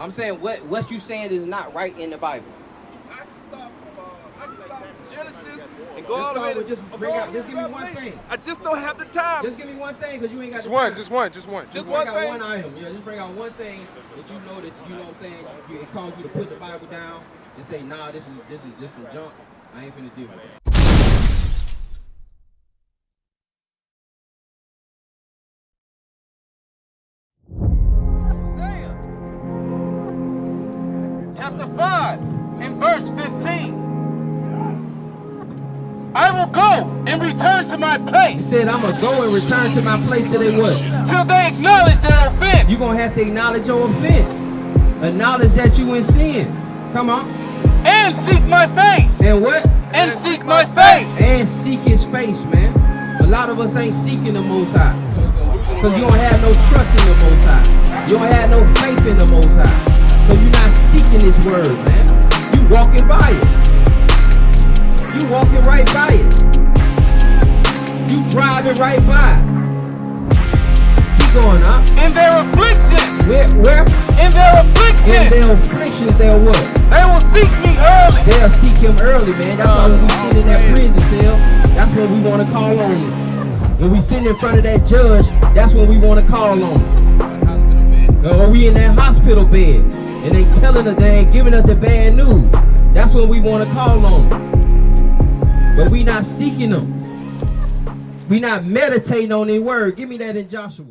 I'm saying what you saying is not right in the Bible. I can start from Genesis and go all the way to just bring out. Just give me one thing. I just don't have the time. Just give me one thing, because you ain't got Just the one, time. just one. Just Just one bring out thing. one item. Yeah, just bring out one thing that you know what I'm saying. It calls you to put the Bible down and say, nah, this is just some junk. I ain't finna deal with it. Chapter 5 and verse 15. I will go and return to my He place said, I'm gonna go and return to my place till they what? till they acknowledge their offense. You're gonna have to acknowledge your offense. Acknowledge that you in sin. Come on. And seek my face. And what? And seek my face. And seek his face, man. A lot of us ain't seeking the Most High. Because you don't have no trust in the Most High. You don't have no faith in the Most High. So you're not seeking his word, man. You walking by it. You walking right by it. You driving right by it. Keep going, huh? In their affliction. Where? In their affliction. In their afflictions, they'll what? They will seek me early. They'll seek him early, man. That's why when we sit in that prison cell, that's when we want to call on him. When we sit in front of that judge, that's when we want to call on him. Or we in that hospital bed, and they telling us, they ain't giving us the bad news. That's when we want to call on him. But we not seeking him. We not meditating on their word. Give me that in Joshua.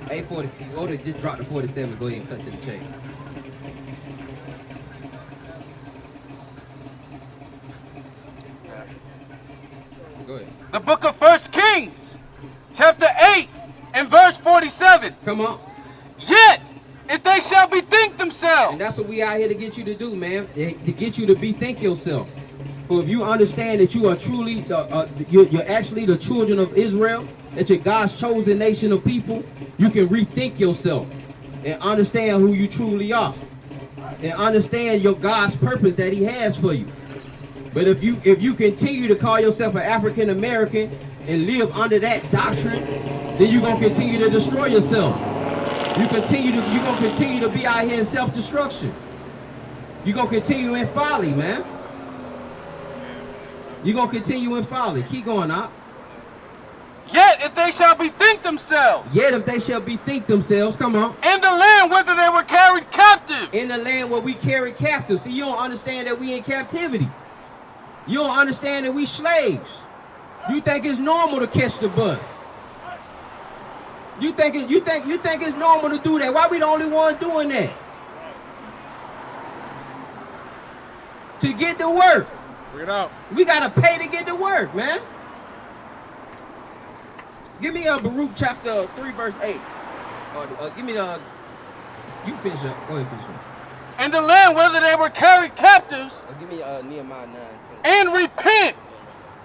Hey, 40, Oda just dropped the 47. Go ahead and cut to the chase. Go ahead. The book of 1 Kings, chapter 8 and verse 47. Come on. Yet, if they shall bethink themselves. And that's what we out here to get you to do, man. To get you to bethink yourself. For if you understand that you are truly, you're actually the children of Israel, that you're God's chosen nation of people, you can rethink yourself and understand who you truly are. And understand your God's purpose that he has for you. But if you continue to call yourself an African American and live under that doctrine, then you're gonna continue to destroy yourself. You're gonna continue to be out here in self-destruction. You're gonna continue in folly, man. You're gonna continue in folly. Keep going up. Yet if they shall bethink themselves. Yet if they shall bethink themselves, come on. In the land whither they were carried captive. In the land where we carry captive. See, you don't understand that we in captivity. You don't understand that we slaves. You think it's normal to catch the bus. You think it's normal to do that. Why we the only one doing that? To get to work. Bring it out. We gotta pay to get to work, man. Give me Baruch chapter 3 verse 8. Give me the. You finish up. Go ahead, finish up. In the land whither they were carried captives. Give me Nehemiah 9. And repent.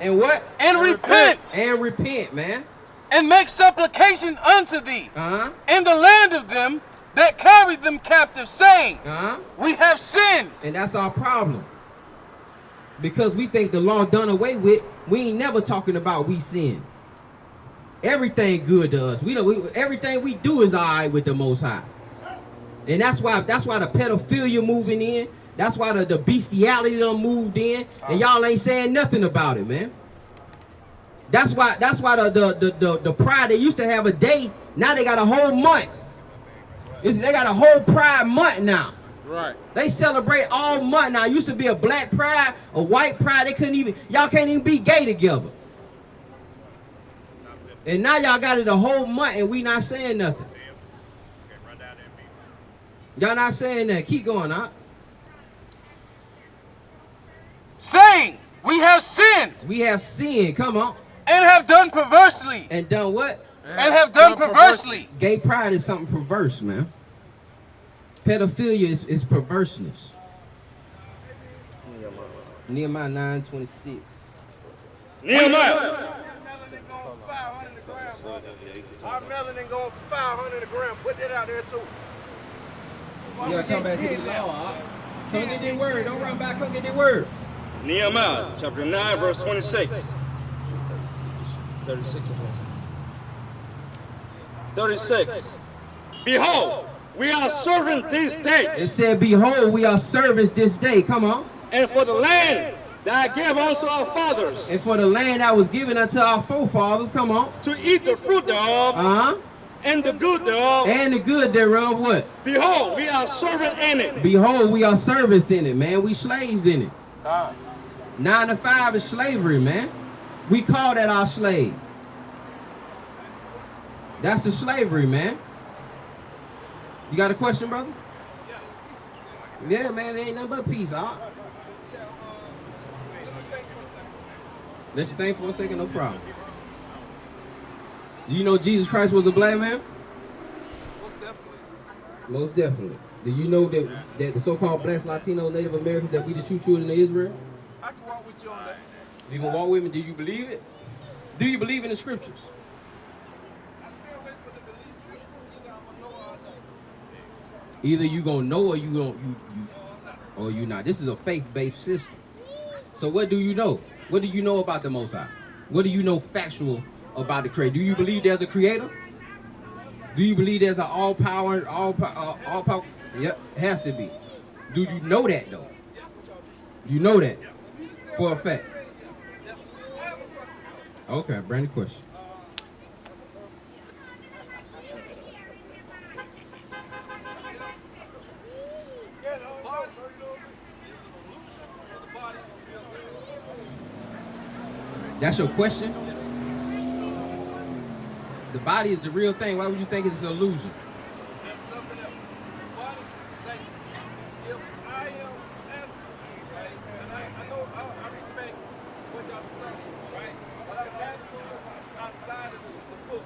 And what? And repent. And repent, man. And make supplication unto thee. Uh-huh. In the land of them that carried them captive, saying, Uh-huh. we have sinned. And that's our problem. Because we think the law done away with, we ain't never talking about we sin. Everything good to us. Everything we do is all right with the Most High. And that's why the pedophilia moving in. That's why the bestiality done moved in. And y'all ain't saying nothing about it, man. That's why the pride, they used to have a day, now they got a whole month. They got a whole pride month now. Right. They celebrate all month now. It used to be a black pride, a white pride. Y'all can't even be gay together. And now y'all got it a whole month and we not saying nothing. Y'all not saying that. Keep going, huh? Saying, we have sinned. We have sinned. Come on. And have done perversely. And done what? And have done perversely. Gay pride is something perverse, man. Pedophilia is perverseness. Nehemiah 9:26. Nehemiah. Our melanin going for 500 a gram. Put that out there too. You gotta come back to the law. Come get that word. Don't run back. Come get that word. Nehemiah chapter 9 verse 26. 36. Behold, we are serving this day. It said, behold, we are servants this day. Come on. And for the land that I gave unto our fathers And for the land that was given unto our forefathers. Come on. to eat the fruit thereof Uh-huh. and the good thereof, And the good thereof what? behold, we are serving in it. Behold, we are servants in it, man. We slaves in it. 9 to 5 is slavery, man. We call that our slave. That's the slavery, man. You got a question, brother? Yeah, man, it ain't nothing but peace, huh? Let you think for a second, no problem. Do you know Jesus Christ was a black man? Most definitely. Most definitely. Do you know that the so-called blacks, Latino, Native Americans, that we the true children of Israel? I can walk with you on that. You gonna walk with me? Do you believe it? Do you believe in the scriptures? I stay away from the belief system. Either I'm gonna know or I don't. Either you gonna know or you don't or you not. This is a faith-based system. So what do you know? What do you know about the Most High? What do you know factual about the Creator? Do you believe there's a Creator? Do you believe there's an all power? Yep, has to be. Do you know that though? You know that for a fact. Okay, brand new question. The body is an illusion, or the body is a real thing. That's your question? The body is the real thing. Why would you think it's an illusion? There's nothing else. The body, like, if I am asking, right, and I know I respect what y'all study, right, but I'm asking outside of the book.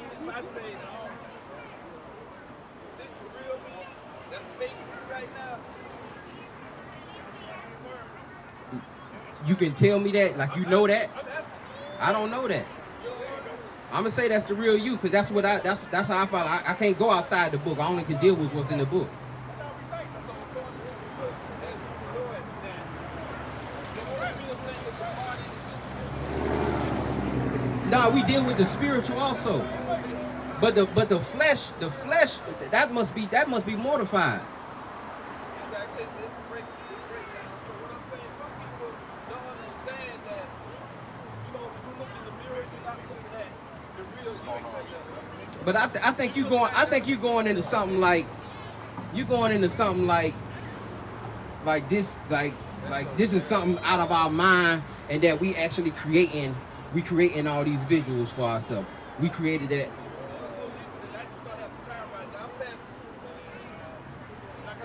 If I say, is this the real me that's facing me right now? You can tell me that, like you know that. I'm asking. I don't know that. You know what? I'm gonna say that's the real you, cause that's what that's how I feel. I can't go outside the book. I only can deal with what's in the book. So according to the book, as you know it, that the only real thing is the body and the physical. No, we deal with the spiritual also. But the flesh, that must be mortified. Exactly. It break down. So what I'm saying, some people don't understand that, you know, when you look in the mirror, you're not looking at the real you. But I think you going into something like this, like this is something out of our mind, and that we actually creating all these visuals for ourselves. We created that. I just don't have the time right now. I'm passing through, man. Like I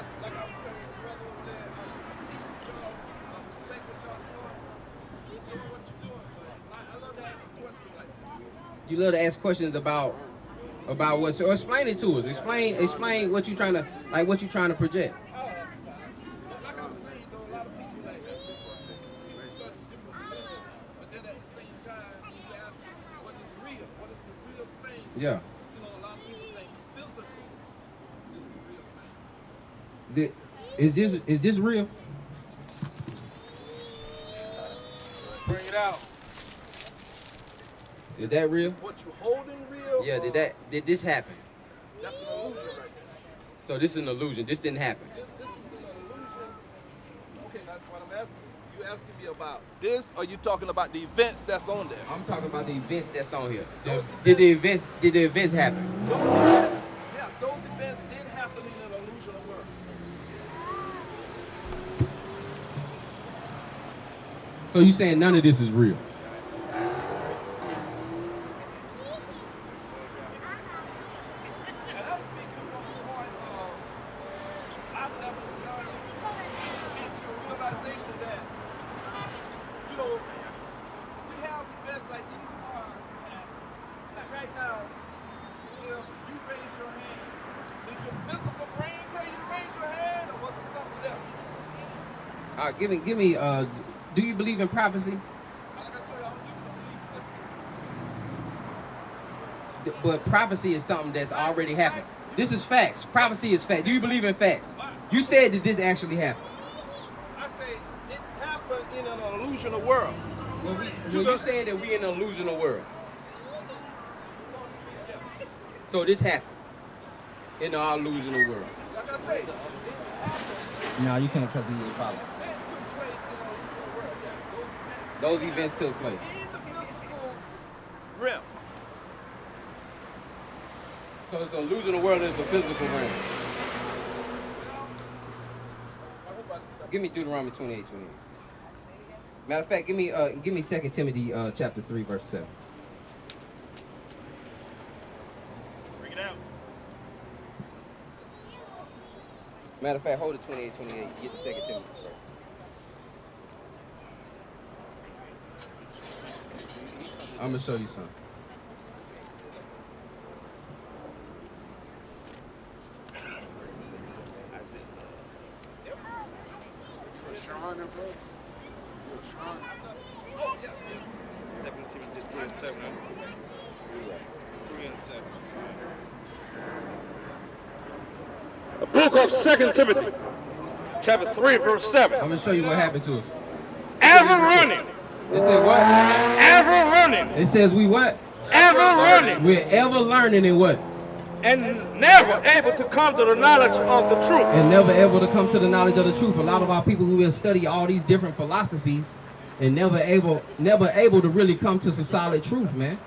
was telling your brother over there, I'm decent with y'all. I respect what y'all doing. Keep doing what you're doing. But I love to ask a question like that. You love to ask questions about what. So explain it to us. Explain what you trying to project. Like I was saying, though, a lot of people like people study different religions, but then at the same time, you ask what is real? What is the real thing? Yeah. You know, a lot of people think physical is the real thing. Is this real? Bring it out. Is that real? What you holding real? Yeah. or Did this happen? That's an illusion right there. So this is an illusion. This didn't happen. This is an illusion. Okay, that's what I'm asking. You asking me about this, or you talking about the events that's on there? I'm talking about the events that's on here. Did the events happen? Those events, yes, those events did happen in an illusional world. So you saying none of this is real? And I'm speaking from the point of I've never started getting to a realization that, you know, we have events like these cars passing. Like right now, if you raise your hand, did your physical brain tell you to raise your hand, or was it something else? All right, give me. Do you believe in prophecy? Like I told you, I'm using the belief system. But prophecy is something that's already happened. This is facts. Prophecy is fact. Do you believe in facts? You said that this actually happened. I say it happened in an illusional world. Well, you saying that we in an illusional world. So to speak, yeah. So this happened. in our illusional world. Like I say, No, you can't because he didn't follow. event took place in the world. Yeah, Those events took place. in the physical realm. So it's an illusional world and it's a physical realm. Well, I hope I didn't stop. Give me Deuteronomy 28:28. Matter of fact, give me 2 Timothy chapter 3, verse 7. Bring it out. Matter of fact, hold it 28:28. Get the 2 Timothy first. I'm gonna show you something. Oh, yeah. 2 Timothy 3 and 7. 3 and 7. The book of 2 Timothy, chapter 3, verse 7. I'm gonna show you what happened to us. Ever running, It said what? ever running, It says we what? ever running, We're ever learning in what? and never able to come to the knowledge of the truth. And never able to come to the knowledge of the truth. A lot of our people who will study all these different philosophies and never able to really come to some solid truth, man.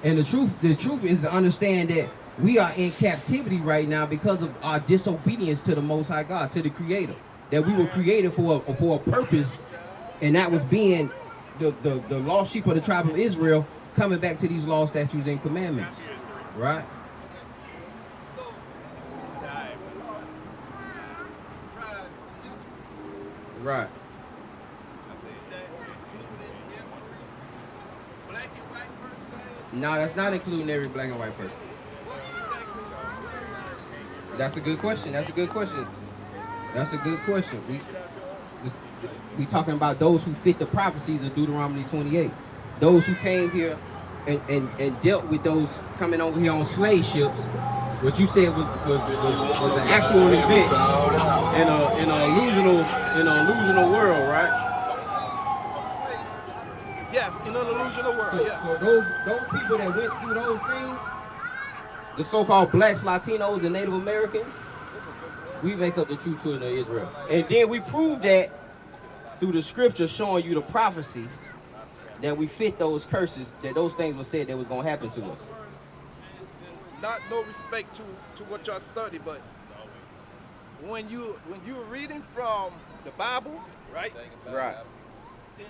And the truth is to understand that we are in captivity right now because of our disobedience to the Most High God, to the Creator. That we were created for a purpose, and that was being the lost sheep of the tribe of Israel coming back to these laws, statutes, and commandments. Right? So, tried this Right. that included every black and white person. No, that's not including every black and white person. What exactly? That's a good question. That's a good question. That's a good question. We talking about those who fit the prophecies of Deuteronomy 28. Those who came here and dealt with those coming over here on slave ships. What you said was an actual event in an illusional world, right? Yes, in an illusional world. So, Yeah. so those people that went through those things, the so-called blacks, Latinos, and Native Americans, we make up the true children of Israel. And then we prove that through the scripture showing you the prophecy that we fit those curses, that those things were said that was going to happen to us. Not no respect to what y'all study, but when you're reading from the Bible, right? Right. Then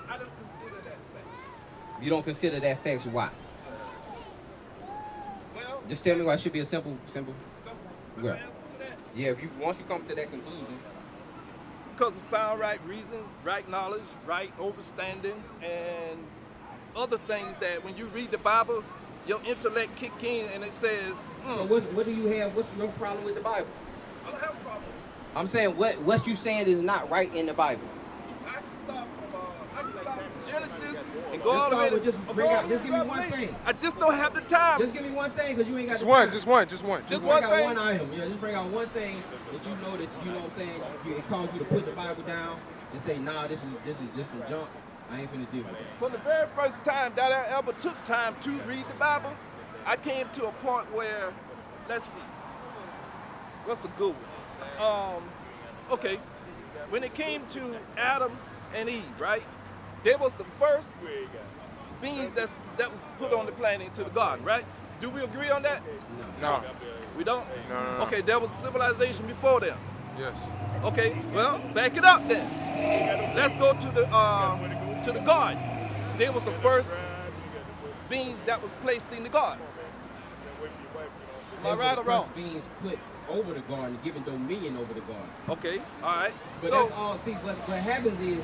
I don't consider that fact. You don't consider that facts. Why? Well, Just tell me why it should be a simple. some Right. answer to that. Yeah, once you come to that conclusion. Because of sound right reason, right knowledge, right understanding, and other things that when you read the Bible, your intellect kick in and it says, So what do you have? What's your problem with the Bible? I don't have a problem. I'm saying what you saying is not right in the Bible. I can start from Genesis and go Let's all the way start to with just give me one thing. I just don't have the time. Just give me one thing, because you ain't got Just the one, time. just one. Just Just one bring out thing. one item. Yeah, just bring out one thing that you know what I'm saying. It caused you to put the Bible down and say, nah, this is just some junk. I ain't finna deal with it. From the very first time that I ever took time to read the Bible, I came to a point where, let's see, what's a good one? Okay, when it came to Adam and Eve, right? They was the first beings that was put on the planet into the garden, right? Do we agree on that? No. We don't? No. Okay, there was civilization before them. Yes. Okay, well, back it up then. Let's go to the garden. They was the first beings that was placed in the garden. Am I right or wrong? Beings put over the garden, given dominion over the garden. Okay, all right. But So that's all. See, what happens is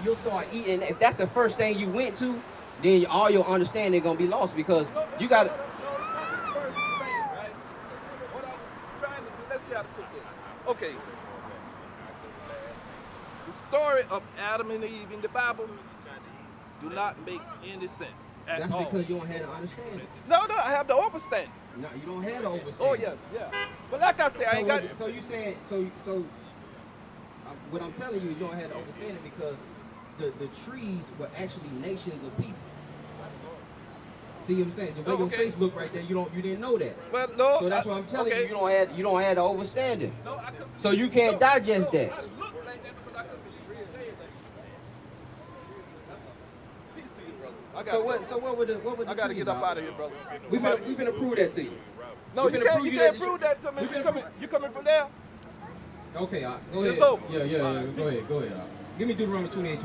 you'll start eating. If that's the first thing you went to, then all your understanding gonna be lost because you got to. No, it's not the first thing, right? What I was trying to do, let's see how to put this. Okay. The story of Adam and Eve in the Bible do not make any sense at That's all. because you don't have the understanding. No, I have the understanding. No, you don't have the understanding. Oh yeah. But like I said, I ain't got. So you saying what I'm telling you, you don't have the understanding because the trees were actually nations of people. See what I'm saying? The way Oh, your okay. face look right there, you didn't know that. Well, no. So that's why I'm telling okay. you you don't have the overstanding. No, I couldn't. So you can't digest that. I look like that because I couldn't believe you saying that. That's all. Peace to you, brother. So what would the I gotta truth get up be? out of here, brother. We finna prove that to you. No, we you finna can't. prove You that can't the prove tru- that to me. we finna You coming from there? Okay, go It's ahead. over. Yeah. Go ahead. Give me Deuteronomy 28.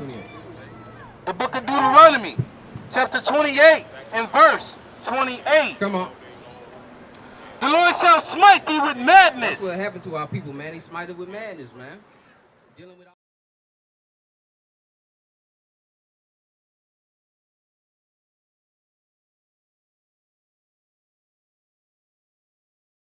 The book of Deuteronomy, chapter 28 and verse 28. Come on. The Lord shall smite thee with madness. That's what happened to our people, man. They smited with madness, man. Dealing with